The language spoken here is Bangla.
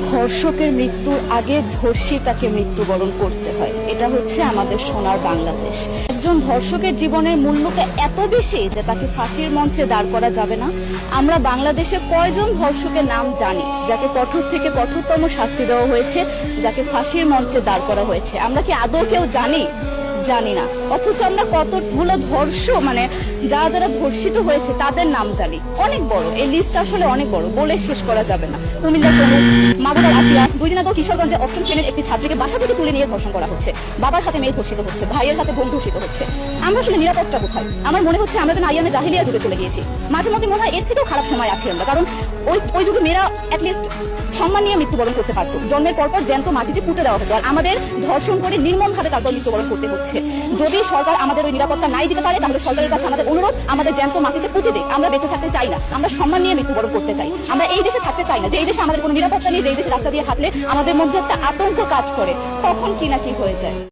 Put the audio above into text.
ধর্ষকের মৃত্যুর আগে ধর্ষিতাকে মৃত্যুবরণ করতে হয়। এটা হচ্ছে আমাদের সোনার বাংলাদেশ। একজন ধর্ষকের জীবনের মূল্যটা এত বেশি যে তাকে ফাঁসির মঞ্চে দাঁড় করা যাবে না। আমরা বাংলাদেশে কয়জন ধর্ষকের নাম জানি যাকে কঠোর থেকে কঠোরতম শাস্তি দেওয়া হয়েছে, যাকে ফাঁসির মঞ্চে দাঁড় করা হয়েছে? আমরা কি আদৌ কেউ জানি? জানি না। অথচ আমরা কতগুলো যারা ধর্ষিত হয়েছে তাদের নাম জানি, অনেক বড়। এই লিস্ট আসলে অনেক বড়, বলে শেষ করা যাবে না। কুমিল্লার প্রমুখ, মাগুরার আসিয়া, 2 দিন আগেও কিশোরগঞ্জে 8ম শ্রেণীর একটি ছাত্রীকে বাসা থেকে তুলে নিয়ে ধর্ষণ করা হচ্ছে। বাবার হাতে মেয়ে ধর্ষিত হচ্ছে, ভাইয়ের হাতে বোন ধর্ষিত হচ্ছে। আমরা আসলে নিরাপত্তা কোথায়? আমার মনে হচ্ছে আমরা যেন আইয়ামে জাহিলিয়া যুগে চলে গিয়েছি। মাঝে মধ্যে মনে হয় এর থেকেও খারাপ সময় আছি আমরা, কারণ ওই যুগে মেয়েরা অ্যাটলিস্ট সম্মান নিয়ে মৃত্যুবরণ করতে পারতো। জন্মের পরপর জ্যান্ত মাটিতে পুঁতে দেওয়া হতো, আর আমাদের ধর্ষণ করে নির্মমভাবে তারপর মৃত্যুবরণ করতে হচ্ছে। যদি সরকার আমাদের ওই নিরাপত্তা নাই দিতে পারে, তাহলে সরকারের কাছে আমাদের অনুরোধ, আমাদের জ্যান্ত মাটিতে পুঁতে দিক। আমরা বেঁচে থাকতে চাই না, আমরা সম্মান নিয়ে মৃত্যুবরণ করতে চাই। আমরা এই দেশে থাকতে চাই না যে এই দেশে আমাদের কোনো নিরাপত্তা নেই, যে এই দেশে রাস্তা দিয়ে হাঁটলে আমাদের মধ্যে একটা আতঙ্ক কাজ করে, কখন কি না কি হয়ে যায়।